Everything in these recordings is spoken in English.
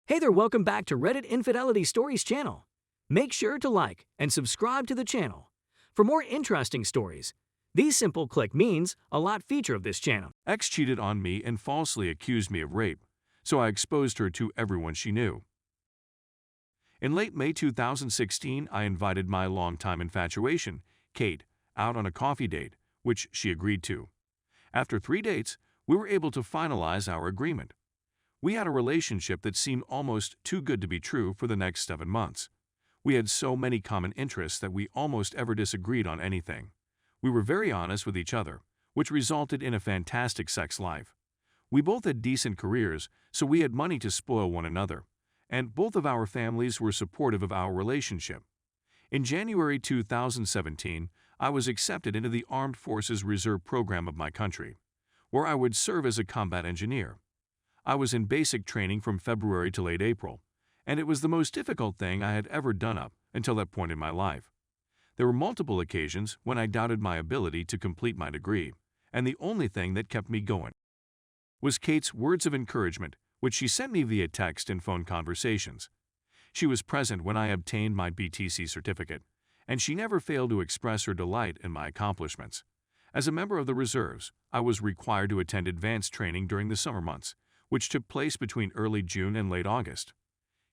Hey there, welcome back to Reddit Infidelity Stories channel. Make sure to like and subscribe to the channel. For more interesting stories, these simple click means a lot feature of this channel. Ex cheated on me and falsely accused me of rape, so I exposed her to everyone she knew. In late May 2016, I invited my longtime infatuation, Kate, out on a coffee date, which she agreed to. After 3 dates, we were able to finalize our agreement. We had a relationship that seemed almost too good to be true for the next 7 months. We had so many common interests that we almost ever disagreed on anything. We were very honest with each other, which resulted in a fantastic sex life. We both had decent careers, so we had money to spoil one another, and both of our families were supportive of our relationship. In January 2017, I was accepted into the Armed Forces Reserve program of my country, where I would serve as a combat engineer. I was in basic training from February to late April, and it was the most difficult thing I had ever done up until that point in my life. There were multiple occasions when I doubted my ability to complete my degree, and the only thing that kept me going was Kate's words of encouragement, which she sent me via text and phone conversations. She was present when I obtained my BTC certificate, and she never failed to express her delight in my accomplishments. As a member of the reserves, I was required to attend advanced training during the summer months, which took place between early June and late August.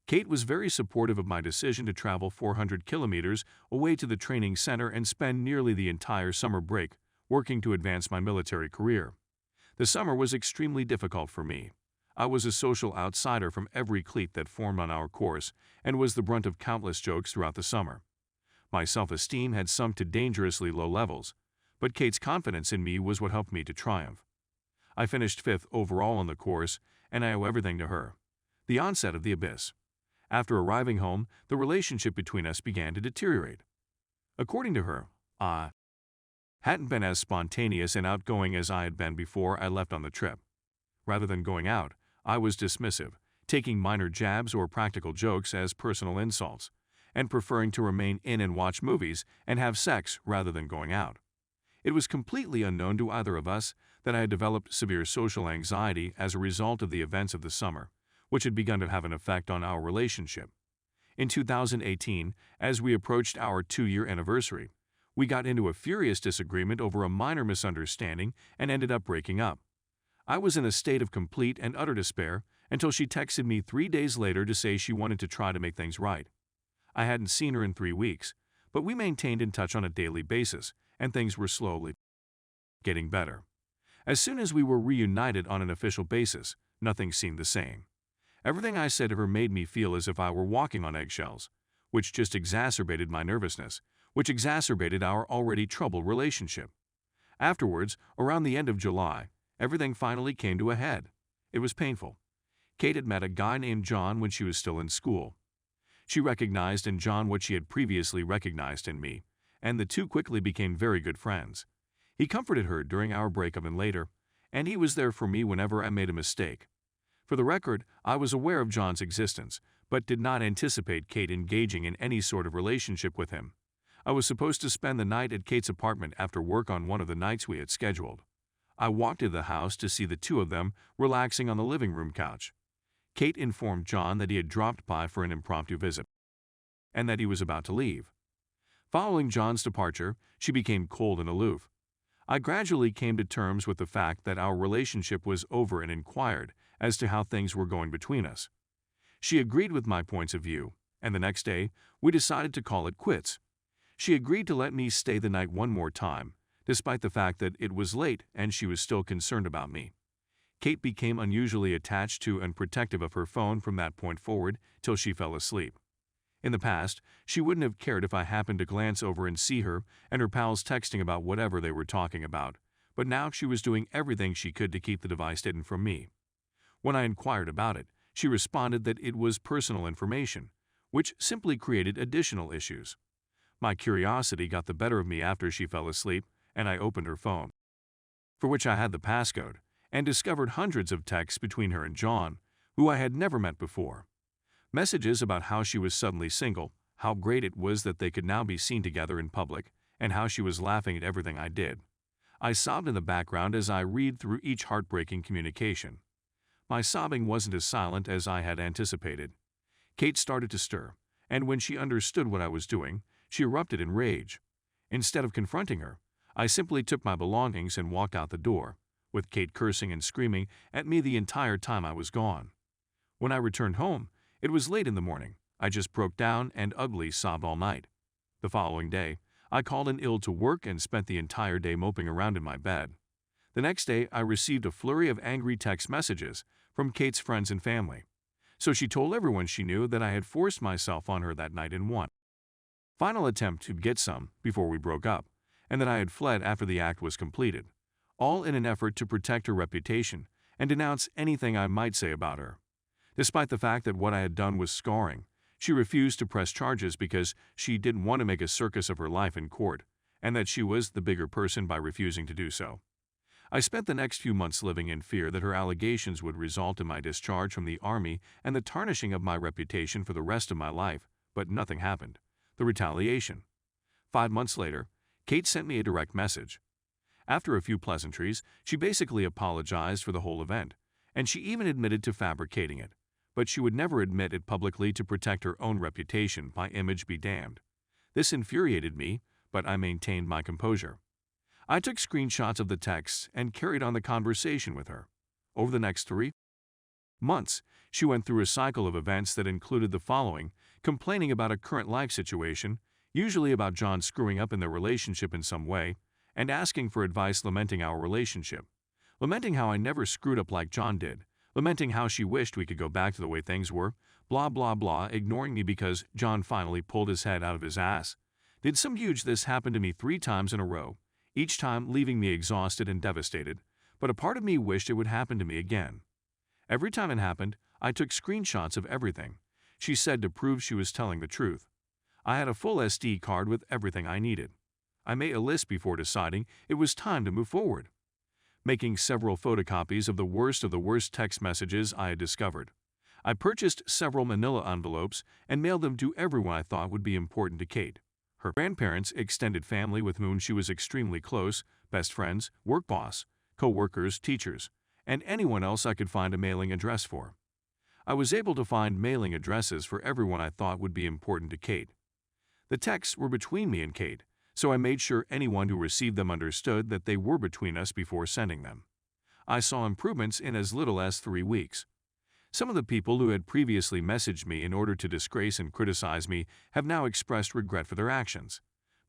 Kate was very supportive of my decision to travel 400 kilometers away to the training center and spend nearly the entire summer break working to advance my military career. The summer was extremely difficult for me. I was a social outsider from every clique that formed on our course and was the brunt of countless jokes throughout the summer. My self-esteem had sunk to dangerously low levels, but Kate's confidence in me was what helped me to triumph. I finished 5th overall on the course, and I owe everything to her. The onset of the abyss. After arriving home, the relationship between us began to deteriorate. According to her, I hadn't been as spontaneous and outgoing as I had been before I left on the trip. Rather than going out, I was dismissive, taking minor jabs or practical jokes as personal insults, and preferring to remain in and watch movies and have sex rather than going out. It was completely unknown to either of us that I had developed severe social anxiety as a result of the events of the summer, which had begun to have an effect on our relationship. In 2018, as we approached our 2-year anniversary, we got into a furious disagreement over a minor misunderstanding and ended up breaking up. I was in a state of complete and utter despair until she texted me 3 days later to say she wanted to try to make things right. I hadn't seen her in 3 weeks, but we maintained in touch on a daily basis, and things were slowly getting better. As soon as we were reunited on an official basis, nothing seemed the same. Everything I said to her made me feel as if I were walking on eggshells, which just exacerbated my nervousness, which exacerbated our already troubled relationship. Afterwards, around the end of July, everything finally came to a head. It was painful. Kate had met a guy named John when she was still in school. She recognized in John what she had previously recognized in me, and the two quickly became very good friends. He comforted her during our breakup and later, and he was there for me whenever I made a mistake. For the record, I was aware of John's existence, but did not anticipate Kate engaging in any sort of relationship with him. I was supposed to spend the night at Kate's apartment after work on one of the nights we had scheduled. I walked into the house to see the two of them relaxing on the living room couch. Kate informed John that he had dropped by for an impromptu visit, and that he was about to leave. Following John's departure, she became cold and aloof. I gradually came to terms with the fact that our relationship was over and inquired as to how things were going between us. She agreed with my points of view, and the next day, we decided to call it quits. She agreed to let me stay the night one more time, despite the fact that it was late and she was still concerned about me. Kate became unusually attached to and protective of her phone from that point forward till she fell asleep. In the past, she wouldn't have cared if I happened to glance over and see her and her pals texting about whatever they were talking about, but now she was doing everything she could to keep the device hidden from me. When I inquired about it, she responded that it was personal information, which simply created additional issues. My curiosity got the better of me after she fell asleep, and I opened her phone, for which I had the passcode, and discovered hundreds of texts between her and John, who I had never met before. Messages about how she was suddenly single, how great it was that they could now be seen together in public, and how she was laughing at everything I did. I sobbed in the background as I read through each heartbreaking communication. My sobbing wasn't as silent as I had anticipated. Kate started to stir, and when she understood what I was doing, she erupted in rage. Instead of confronting her, I simply took my belongings and walked out the door, with Kate cursing and screaming at me the entire time I was gone. When I returned home, it was late in the morning. I just broke down and ugly sobbed all night. The following day, I called in ill to work and spent the entire day moping around in my bed. The next day, I received a flurry of angry text messages from Kate's friends and family. So she told everyone she knew that I had forced myself on her that night in one final attempt to get some before we broke up, and that I had fled after the act was completed, all in an effort to protect her reputation and denounce anything I might say about her. Despite the fact that what I had done was scarring, she refused to press charges because she didn't want to make a circus of her life in court, and that she was the bigger person by refusing to do so. I spent the next few months living in fear that her allegations would result in my discharge from the Army and the tarnishing of my reputation for the rest of my life, but nothing happened. The retaliation. 5 months later, Kate sent me a direct message. After a few pleasantries, she basically apologized for the whole event, and she even admitted to fabricating it, but she would never admit it publicly to protect her own reputation. My image be damned. This infuriated me, but I maintained my composure. I took screenshots of the texts and carried on the conversation with her. Over the next 3 months, she went through a cycle of events that included the following: complaining about a current life situation, usually about John screwing up in their relationship in some way, and asking for advice, lamenting our relationship, lamenting how I never screwed up like John did, lamenting how she wished we could go back to the way things were, blah blah blah, ignoring me because John finally pulled his head out of his ass. Did some huge this happened to me 3 times in a row, each time leaving me exhausted and devastated, but a part of me wished it would happen to me again. Every time it happened, I took screenshots of everything, she said, to prove she was telling the truth. I had a full SD card with everything I needed. I made a list before deciding it was time to move forward, making several photocopies of the worst text messages I had discovered. I purchased several manila envelopes and mailed them to everyone I thought would be important to Kate: her grandparents, extended family with whom she was extremely close, best friends, work boss, co-workers, teachers, and anyone else I could find a mailing address for. I was able to find mailing addresses for everyone I thought would be important to Kate. The texts were between me and Kate, so I made sure anyone who received them understood that they were between us before sending them. I saw improvements in as little as 3 weeks. Some of the people who had previously messaged me in order to disgrace and criticize me have now expressed regret for their actions.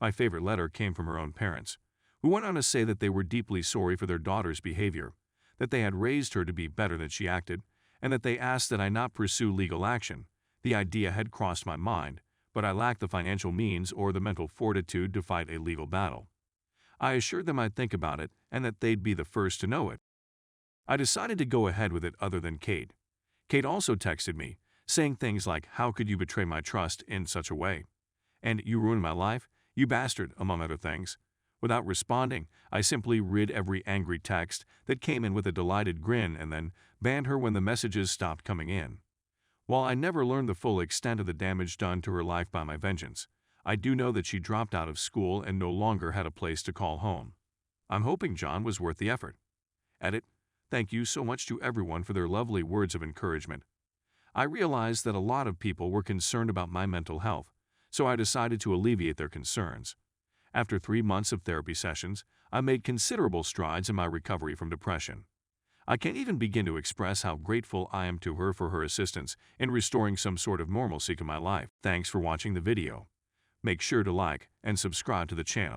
My favorite letter came from her own parents, who went on to say that they were deeply sorry for their daughter's behavior, that they had raised her to be better than she acted, and that they asked that I not pursue legal action. The idea had crossed my mind, but I lacked the financial means or the mental fortitude to fight a legal battle. I assured them I'd think about it and that they'd be the first to know it. I decided to go ahead with it other than Kate. Kate also texted me, saying things like, "How could you betray my trust in such a way?" and "You ruined my life, you bastard," among other things. Without responding, I simply read every angry text that came in with a delighted grin and then banned her when the messages stopped coming in. While I never learned the full extent of the damage done to her life by my vengeance, I do know that she dropped out of school and no longer had a place to call home. I'm hoping John was worth the effort. Edit. Thank you so much to everyone for their lovely words of encouragement. I realized that a lot of people were concerned about my mental health, so I decided to alleviate their concerns. After 3 months of therapy sessions, I made considerable strides in my recovery from depression. I can't even begin to express how grateful I am to her for her assistance in restoring some sort of normalcy to my life. Thanks for watching the video. Make sure to like and subscribe to the channel.